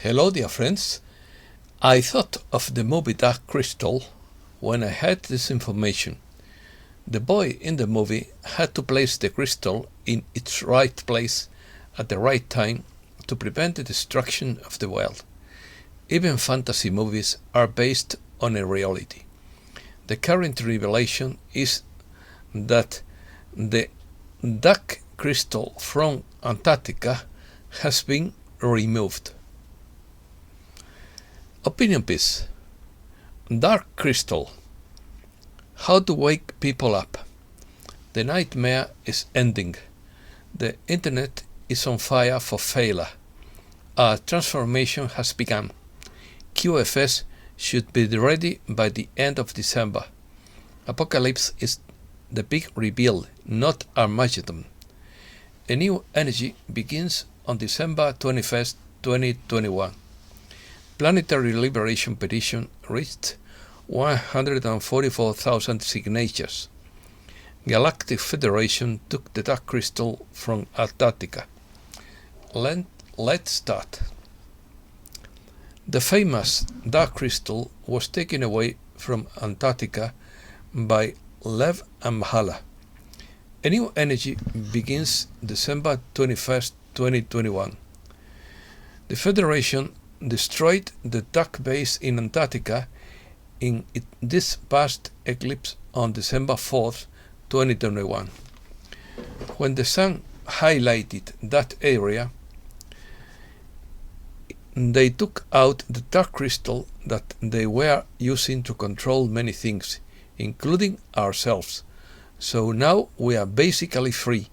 Hello, dear friends. I thought of the movie Dark Crystal when I had this information. The boy in the movie had to place the crystal in its right place at the right time to prevent the destruction of the world. Even fantasy movies are based on a reality. The current revelation is that the dark crystal from Antarctica has been removed. Opinion piece. Dark crystal. How to wake people up. The nightmare is ending. The internet is on fire for failure. A transformation has begun. QFS should be ready by the end of December. Apocalypse is the big reveal, not Armageddon. A new energy begins on December 21st, 2021. Planetary Liberation petition reached 144,000 signatures. Galactic Federation took the dark crystal from Antarctica. Let's start. The famous dark crystal was taken away from Antarctica by Lev and Mahala. A new energy begins December 21st, 2021. The Federation destroyed the dark base in Antarctica in this past eclipse on December 4th, 2021. When the sun highlighted that area, they took out the dark crystal that they were using to control many things, including ourselves. So now we are basically free,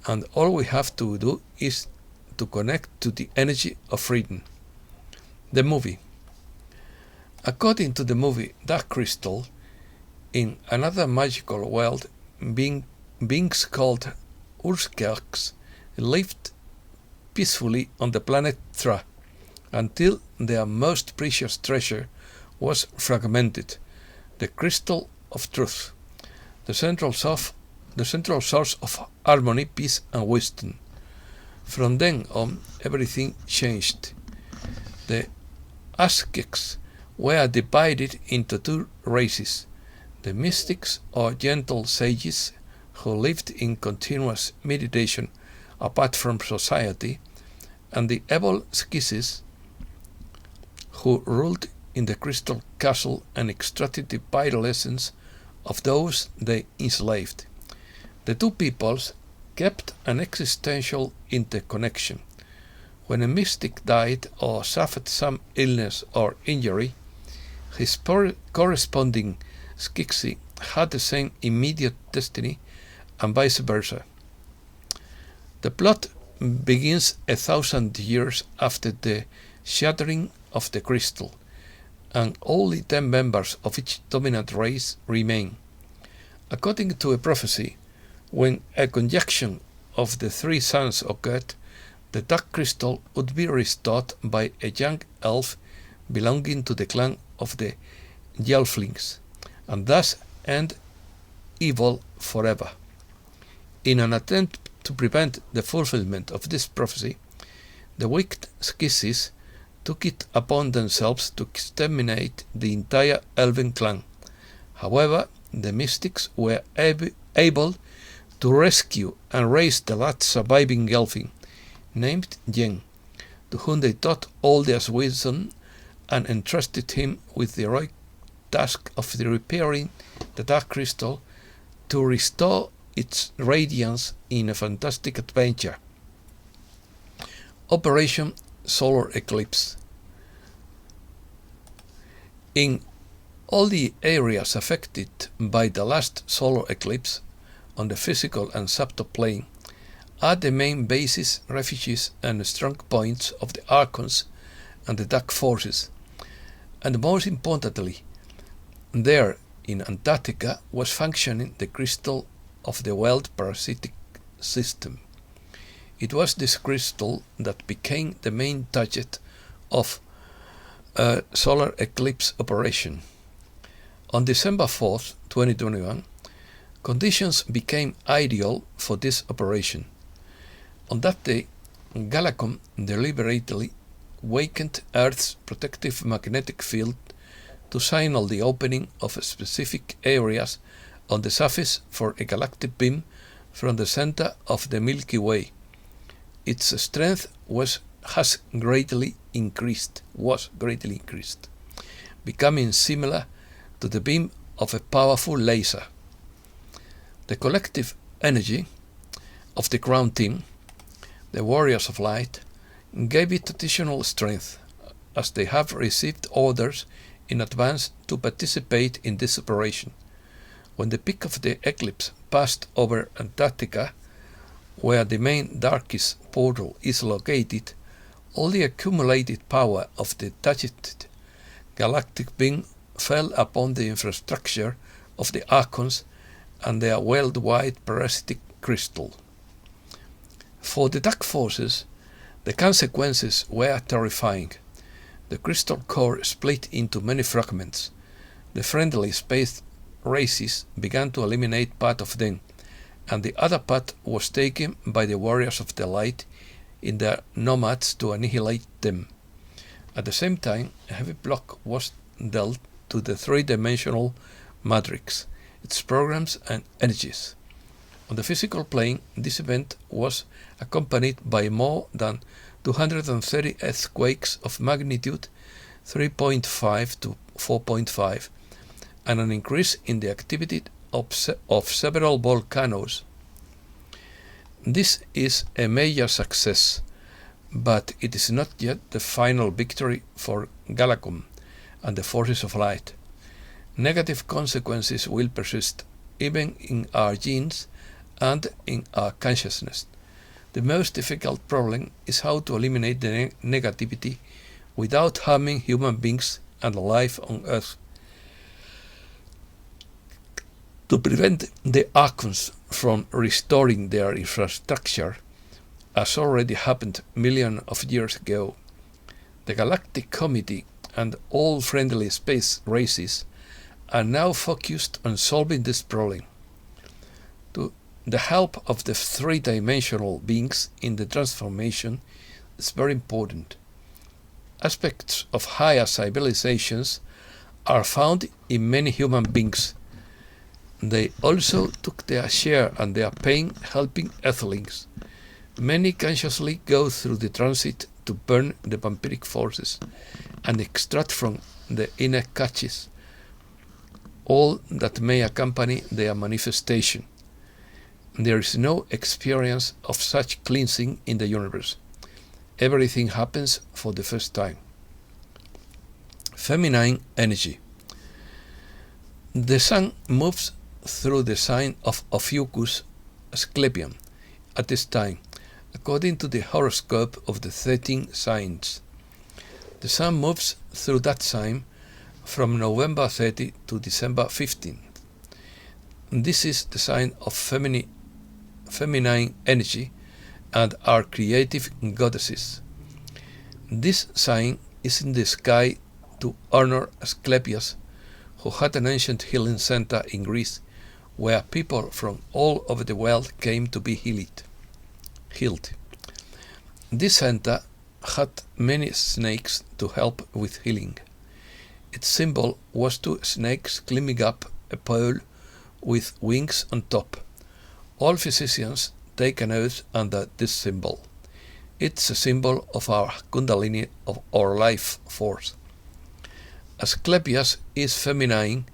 and all we have to do is to connect to the energy of freedom. The movie. According to the movie Dark Crystal, in another magical world, beings called Urskerks lived peacefully on the planet Tra until their most precious treasure was fragmented, the crystal of truth, the central source of harmony, peace, and wisdom. From then on, everything changed. The Aztecs were divided into two races, the mystics or gentle sages who lived in continuous meditation apart from society, and the evil Skeksis who ruled in the crystal castle and extracted the vital essence of those they enslaved. The two peoples kept an existential interconnection. When a mystic died or suffered some illness or injury, his corresponding Skeksis had the same immediate destiny, and vice versa. The plot begins 1,000 years after the shattering of the crystal, and only 10 members of each dominant race remain. According to a prophecy, when a conjunction of the three suns occurred, the dark crystal would be restored by a young elf belonging to the clan of the Gelflings, and thus end evil forever. In an attempt to prevent the fulfillment of this prophecy, the wicked Skeksis took it upon themselves to exterminate the entire elven clan. However, the mystics were able to rescue and raise the last surviving Gelfling, named Yen, to whom they taught all their wisdom and entrusted him with the heroic task of repairing the dark crystal to restore its radiance in a fantastic adventure. Operation Solar Eclipse. In all the areas affected by the last solar eclipse on the physical and subtle plane are the main bases, refuges, and strong points of the Archons and the Dark Forces. And most importantly, there in Antarctica was functioning the crystal of the world parasitic system. It was this crystal that became the main target of a solar eclipse operation. On December 4th, 2021, conditions became ideal for this operation. On that day, Galacom deliberately weakened Earth's protective magnetic field to signal the opening of specific areas on the surface for a galactic beam from the center of the Milky Way. Its strength was greatly increased, becoming similar to the beam of a powerful laser. The collective energy of the ground team, the Warriors of Light, gave it additional strength, as they have received orders in advance to participate in this operation. When the peak of the eclipse passed over Antarctica, where the main darkest portal is located, all the accumulated power of the targeted galactic beam fell upon the infrastructure of the Archons and their worldwide parasitic crystal. For the dark forces, the consequences were terrifying. The crystal core split into many fragments. The friendly space races began to eliminate part of them, and the other part was taken by the Warriors of the Light in their nomads to annihilate them. At the same time, a heavy blow was dealt to the three-dimensional matrix, its programs and energies. On the physical plane, this event was accompanied by more than 230 earthquakes of magnitude 3.5 to 4.5 and an increase in the activity of several volcanoes. This is a major success, but it is not yet the final victory for Galacom and the forces of light. Negative consequences will persist, even in our genes and in our consciousness. The most difficult problem is how to eliminate the negativity without harming human beings and life on Earth. To prevent the Archons from restoring their infrastructure, as already happened millions of years ago, the Galactic Committee and all friendly space races are now focused on solving this problem. To the help of the three-dimensional beings in the transformation is very important. Aspects of higher civilizations are found in many human beings. They also took their share and their pain helping Earthlings. Many consciously go through the transit to burn the vampiric forces and extract from the inner caches all that may accompany their manifestation. There is no experience of such cleansing in the universe. Everything happens for the first time. Feminine energy. The sun moves through the sign of Ophiuchus Asclepion at this time, according to the horoscope of the 13 signs. The sun moves through that sign from November 30 to December 15. This is the sign of feminine energy and our creative goddesses. This sign is in the sky to honor Asclepius, who had an ancient healing center in Greece where people from all over the world came to be healed. This center had many snakes to help with healing. Its symbol was two snakes climbing up a pole with wings on top. All physicians take an oath under this symbol. It's a symbol of our Kundalini, of our life force. Asclepius is feminine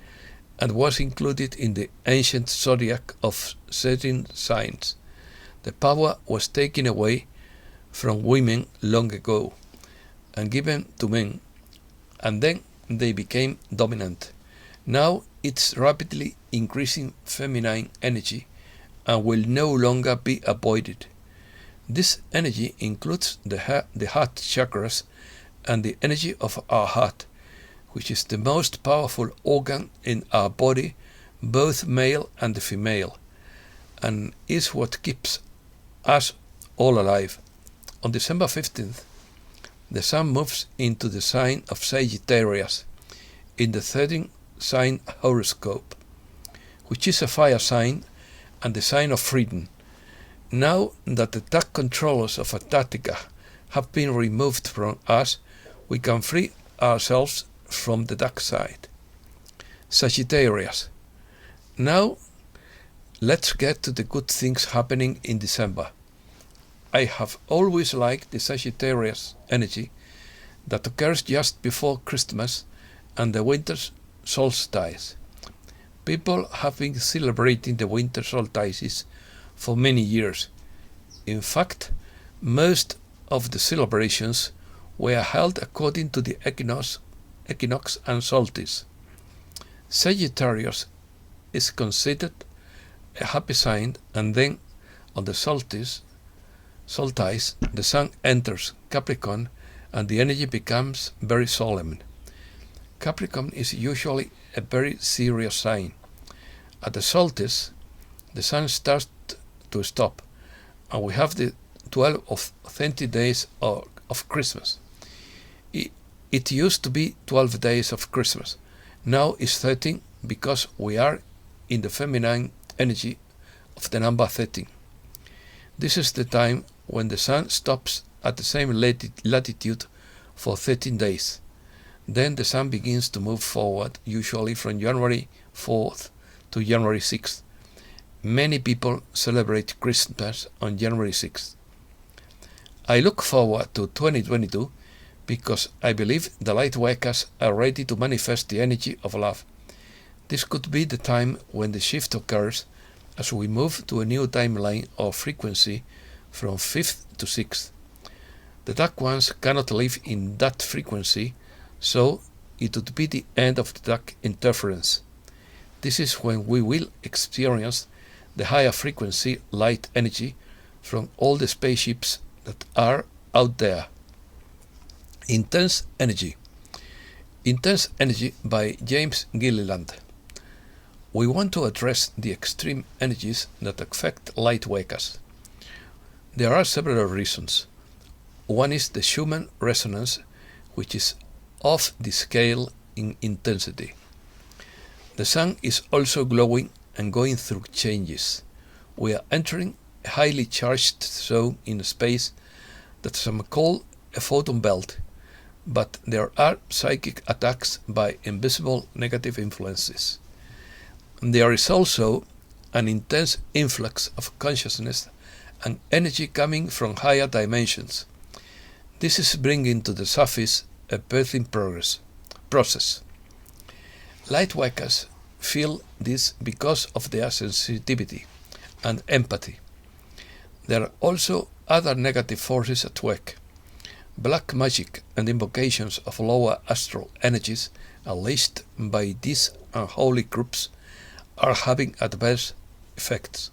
and was included in the ancient zodiac of 13 signs. The power was taken away from women long ago and given to men, and then they became dominant. Now it's rapidly increasing feminine energy and will no longer be avoided. This energy includes the heart chakras and the energy of our heart, which is the most powerful organ in our body, both male and female, and is what keeps us all alive. On December 15th, the sun moves into the sign of Sagittarius in the 13th sign horoscope, which is a fire sign and the sign of freedom. Now that the dark controllers of Antarctica have been removed from us, we can free ourselves from the dark side. Sagittarius. Now, let's get to the good things happening in December. I have always liked the Sagittarius energy that occurs just before Christmas and the winter solstice. People have been celebrating the winter solstices for many years. In fact, most of the celebrations were held according to the equinox and solstice. Sagittarius is considered a happy sign, and then on the solstice, the sun enters Capricorn and the energy becomes very solemn. Capricorn is usually a very serious sign. At the solstice, the sun starts to stop, and we have the 12 of 20 days of Christmas. It used to be 12 days of Christmas. Now it's 13 because we are in the feminine energy of the number 13. This is the time when the sun stops at the same latitude for 13 days. Then the sun begins to move forward, usually from January 4th to January 6th. Many people celebrate Christmas on January 6th. I look forward to 2022 because I believe the light workers are ready to manifest the energy of love. This could be the time when the shift occurs as we move to a new timeline or frequency from 5th to 6th. The dark ones cannot live in that frequency, so it would be the end of the dark interference. This is when we will experience the higher frequency light energy from all the spaceships that are out there. Intense Energy. Intense Energy by James Gilliland. We want to address the extreme energies that affect light workers. There are several reasons. One is the Schumann resonance, which is off the scale in intensity. The sun is also glowing and going through changes. We are entering a highly charged zone in space that some call a photon belt, but there are psychic attacks by invisible negative influences. There is also an intense influx of consciousness and energy coming from higher dimensions. This is bringing to the surface a birthing process. Lightworkers feel this because of their sensitivity and empathy. There are also other negative forces at work. Black magic and invocations of lower astral energies unleashed by these unholy groups are having adverse effects.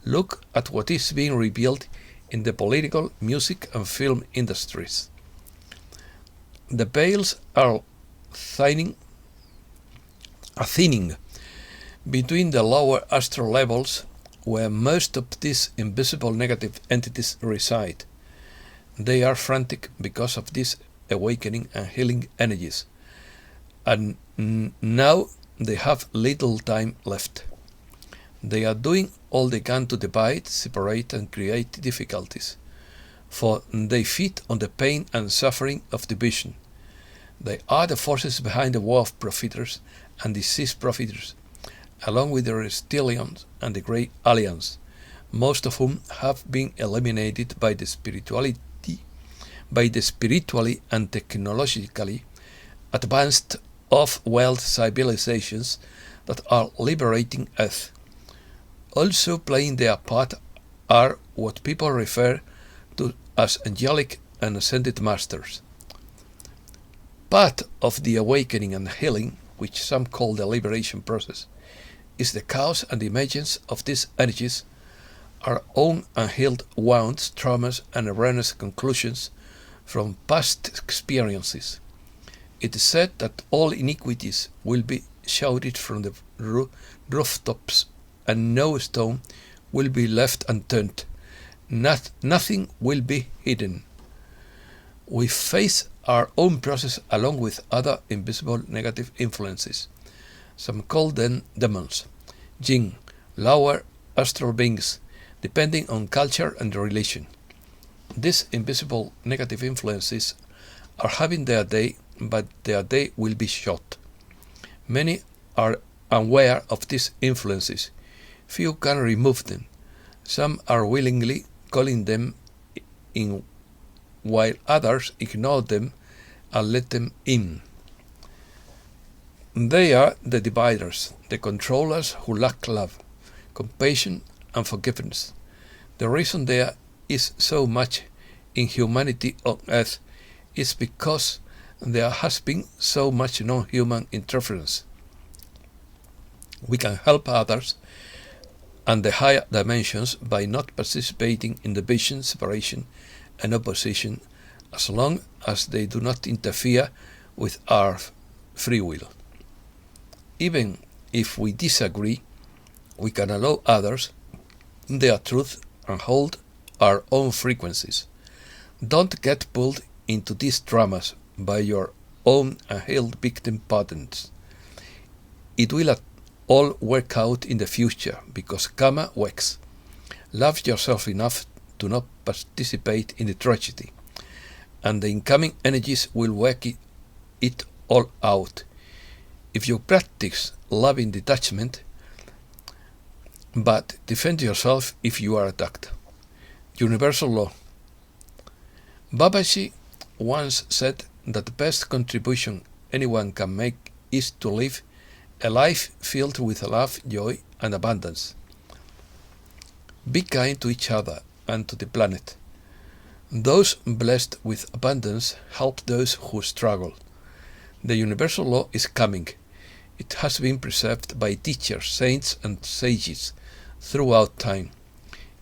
Look at what is being revealed in the political, music and film industries. The veils are thinning between the lower astral levels where most of these invisible negative entities reside. They are frantic because of this awakening and healing energies, and now they have little time left. They are doing all they can to divide, separate and create difficulties, for they feed on the pain and suffering of division. They are the forces behind the war of profiteers and disease profiteers, along with the Reptilians and the Great Alliance, most of whom have been eliminated by the spiritually and technologically advanced off-world civilizations that are liberating Earth. Also playing their part are what people refer to as angelic and ascended masters. Part of the awakening and healing, which some call the liberation process, is the cause and emergence of these energies, our own unhealed wounds, traumas and erroneous conclusions from past experiences. It is said that all iniquities will be shouted from the rooftops and no stone will be left unturned. Nothing will be hidden. We face our own process along with other invisible negative influences. Some call them demons, jinn, lower astral beings, depending on culture and religion. These invisible negative influences are having their day, but their day will be short. Many are unaware of these influences. Few can remove them. Some are willingly calling them in, while others ignore them and let them in. They are the dividers, the controllers who lack love, compassion, and forgiveness. The reason there is so much inhumanity on Earth is because there has been so much non-human interference. We can help others and the higher dimensions by not participating in division, separation, and opposition as long as they do not interfere with our free will. Even if we disagree, we can allow others their truth and hold our own frequencies. Don't get pulled into these dramas by your own unhealed victim patterns. It will all work out in the future because karma works. Love yourself enough to not participate in the tragedy, and the incoming energies will work it all out. If you practice loving detachment, but defend yourself if you are attacked. Universal law. Babaji once said that the best contribution anyone can make is to live a life filled with love, joy, and abundance. Be kind to each other and to the planet. Those blessed with abundance help those who struggle. The universal law is coming. It has been preserved by teachers, saints, and sages throughout time.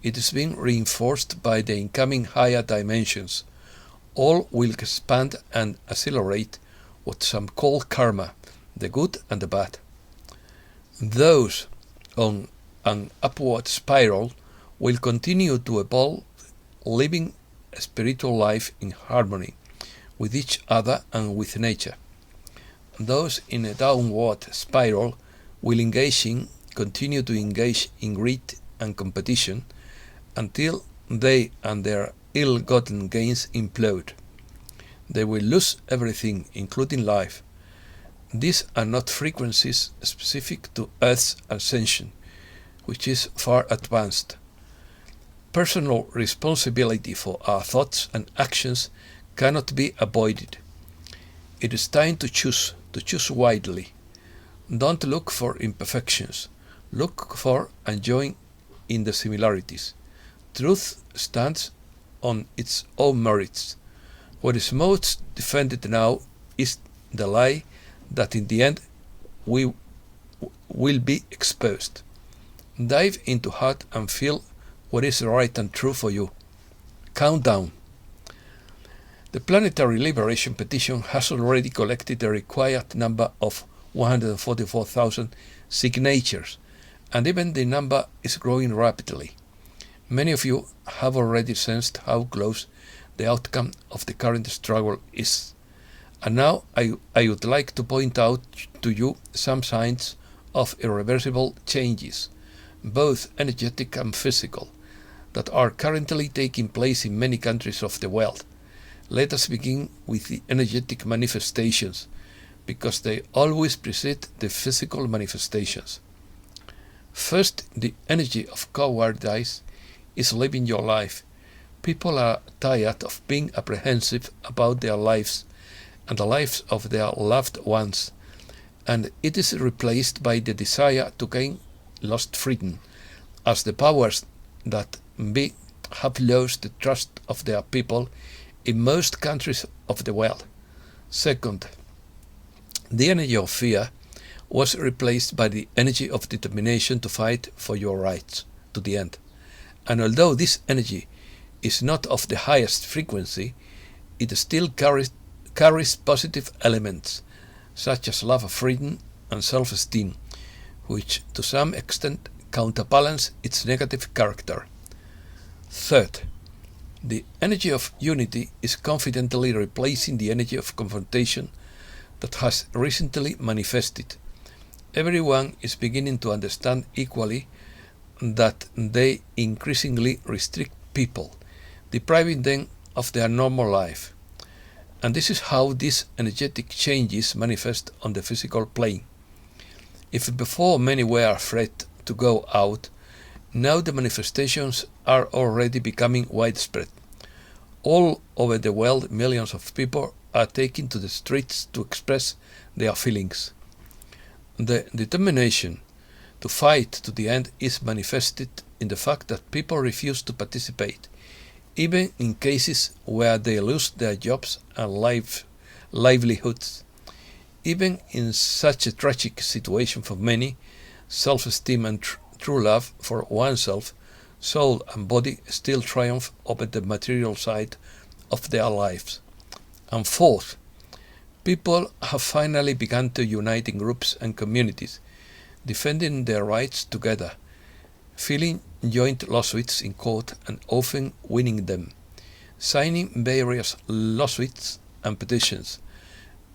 It is being reinforced by the incoming higher dimensions. All will expand and accelerate what some call karma, the good and the bad. Those on an upward spiral will continue to evolve, living a spiritual life in harmony with each other and with nature. Those in a downward spiral will continue to engage in greed and competition until they and their ill-gotten gains implode. They will lose everything, including life. These are not frequencies specific to Earth's ascension, which is far advanced. Personal responsibility for our thoughts and actions cannot be avoided. It is time to choose widely. Don't look for imperfections. Look for and join in the similarities. Truth stands on its own merits. What is most defended now is the lie that in the end we will be exposed. Dive into heart and feel what is right and true for you. Countdown. The Planetary Liberation Petition has already collected the required number of 144,000 signatures, and even the number is growing rapidly. Many of you have already sensed how close the outcome of the current struggle is. And now I would like to point out to you some signs of irreversible changes, both energetic and physical, that are currently taking place in many countries of the world. Let us begin with the energetic manifestations, because they always precede the physical manifestations. First, the energy of cowardice is living your life. People are tired of being apprehensive about their lives and the lives of their loved ones, and it is replaced by the desire to gain lost freedom, as the powers that be have lost the trust of their people in most countries of the world. Second, the energy of fear was replaced by the energy of determination to fight for your rights to the end. And although this energy is not of the highest frequency, it still carries positive elements, such as love of freedom and self-esteem, which to some extent counterbalance its negative character. Third, the energy of unity is confidently replacing the energy of confrontation that has recently manifested. Everyone is beginning to understand equally that they increasingly restrict people. depriving them of their normal life. And this is how these energetic changes manifest on the physical plane. If before many were afraid to go out, now the manifestations are already becoming widespread. All over the world, millions of people are taking to the streets to express their feelings. The determination to fight to the end is manifested in the fact that people refuse to participate, even in cases where they lose their jobs and livelihoods. Even in such a tragic situation for many, self-esteem and true love for oneself, soul and body still triumph over the material side of their lives. And fourth, people have finally begun to unite in groups and communities, defending their rights together, filing joint lawsuits in court and often winning them, signing various lawsuits and petitions,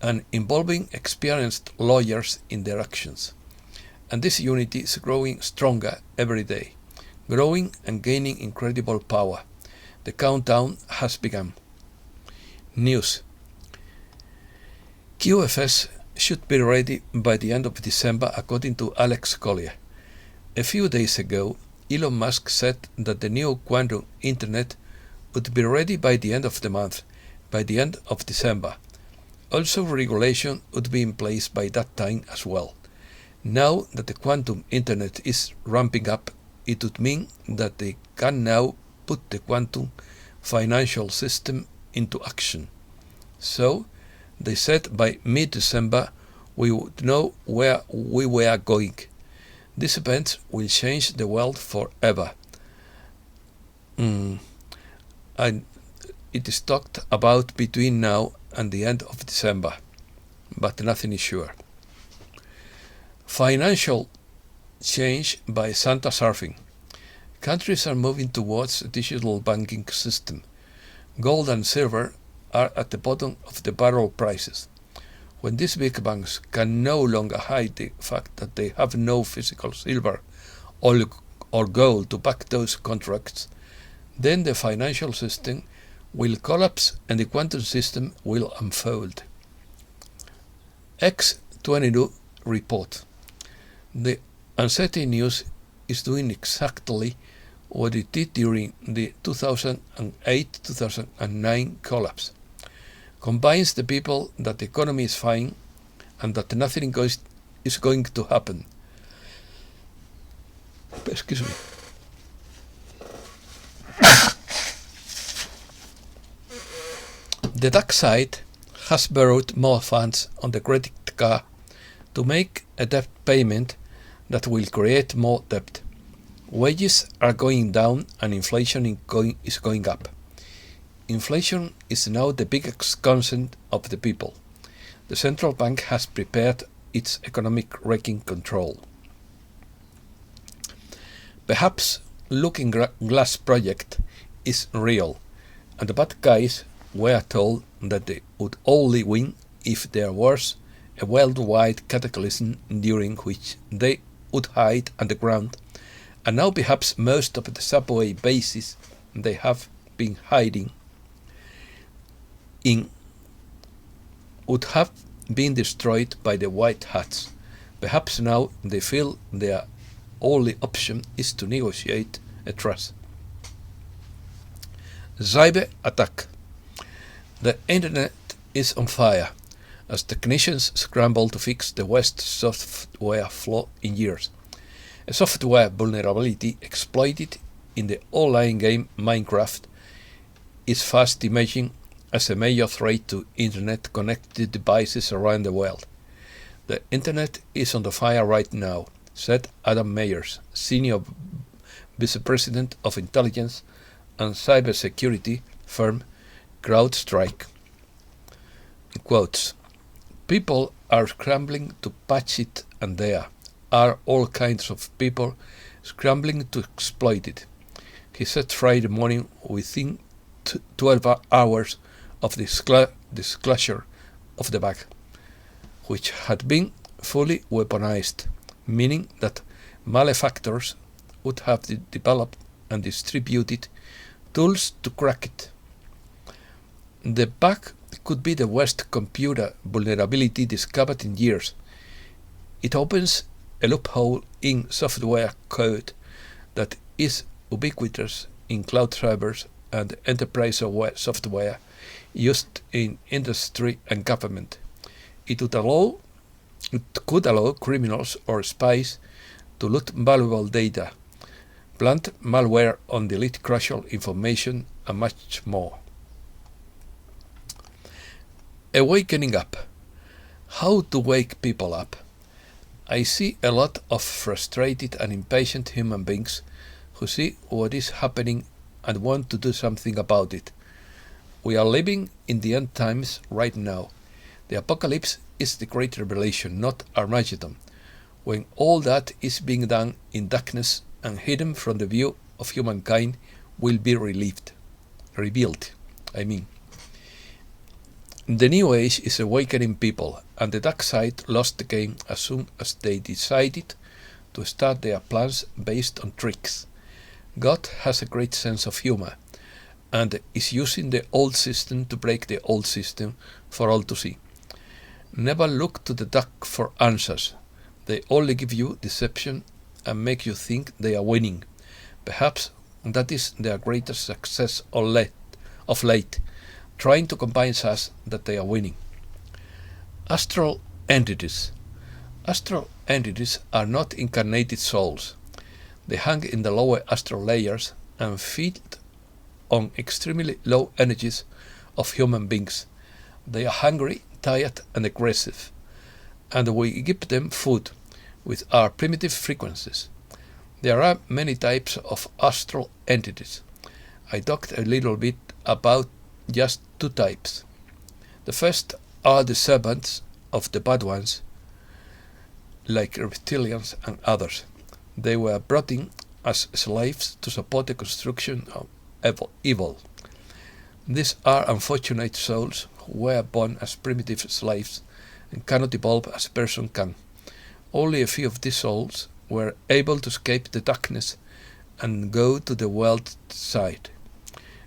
and involving experienced lawyers in their actions. And this unity is growing stronger every day, growing and gaining incredible power. The countdown has begun. News. QFS should be ready by the end of December, according to Alex Collier. A few days ago, Elon Musk said that the new quantum internet would be ready by the end of the month, by the end of December. Also, regulation would be in place by that time as well. Now that the quantum internet is ramping up, it would mean that they can now put the quantum financial system into action. So, they said by mid-December we would know where we were going. This event will change the world forever. And it is talked about between now and the end of December, but nothing is sure. Financial change by Santa surfing. Countries are moving towards a digital banking system. Gold and silver are at the bottom of the barrel prices. When these big banks can no longer hide the fact that they have no physical silver or gold to back those contracts, then the financial system will collapse and the quantum system will unfold. X22 report. The uncertain news is doing exactly what it did during the 2008-2009 collapse. Combines the people that the economy is fine and that nothing is going to happen. Excuse me. The dark side has borrowed more funds on the credit card to make a debt payment that will create more debt. Wages are going down and inflation is going up. Inflation is now the biggest concern of the people. The central bank has prepared its economic wrecking control. Perhaps Looking Glass project is real, and the bad guys were told that they would only win if there was a worldwide cataclysm during which they would hide underground, and now perhaps most of the subway bases they have been hiding in would have been destroyed by the white hats. Perhaps now they feel their only option is to negotiate a truce. Cyber attack. The internet is on fire as technicians scramble to fix the worst software flaw in years. A software vulnerability exploited in the online game Minecraft is fast emerging as a major threat to internet-connected devices around the world. The internet is on the fire right now, said Adam Meyers, Senior Vice President of Intelligence and Cybersecurity firm CrowdStrike. In quotes, people are scrambling to patch it, and there are all kinds of people scrambling to exploit it, he said Friday morning within 12 hours of the disclosure of the bug, which had been fully weaponized, meaning that malefactors would have developed and distributed tools to crack it. The bug could be the worst computer vulnerability discovered in years. It opens a loophole in software code that is ubiquitous in cloud servers and enterprise software used in industry and government. It could allow criminals or spies to loot valuable data, plant malware on delete crucial information, and much more. Awakening up. How to wake people up. I see a lot of frustrated and impatient human beings who see what is happening and want to do something about it. We are living in the end times right now. The apocalypse is the great revelation, not Armageddon, when all that is being done in darkness and hidden from the view of humankind will be revealed. The new age is awakening people, and the dark side lost the game as soon as they decided to start their plans based on tricks. God has a great sense of humor, and is using the old system to break the old system for all to see. Never look to the dark for answers. They only give you deception and make you think they are winning. Perhaps that is their greatest success of late, trying to convince us that they are winning. Astral Entities. Astral entities are not incarnated souls. They hang in the lower astral layers and feed on extremely low energies of human beings. They are hungry, tired, and aggressive, and we give them food with our primitive frequencies. There are many types of astral entities. I talked a little bit about just two types. The first are the servants of the bad ones, like reptilians and others. They were brought in as slaves to support the construction of evil. These are unfortunate souls who were born as primitive slaves and cannot evolve as a person can. Only a few of these souls were able to escape the darkness and go to the world side.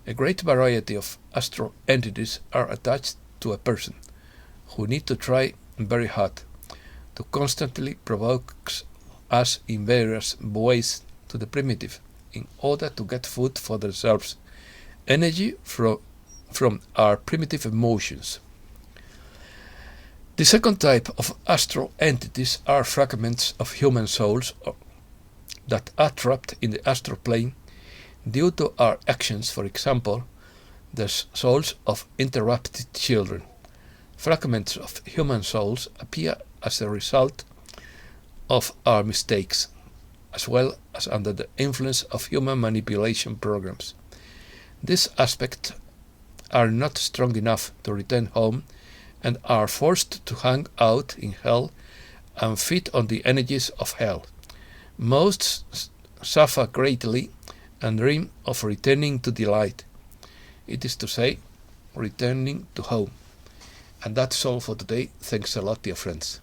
A great variety of astral entities are attached to a person, who need to try very hard to constantly provoke us in various ways to the primitive in order to get food for themselves, energy from our primitive emotions. The second type of astral entities are fragments of human souls that are trapped in the astral plane due to our actions. For example, the souls of interrupted children. Fragments of human souls appear as a result of our mistakes, as well as under the influence of human manipulation programs. These aspects are not strong enough to return home and are forced to hang out in hell and feed on the energies of hell. Most suffer greatly and dream of returning to the light. It is to say, returning to home. And that's all for today. Thanks a lot, dear friends.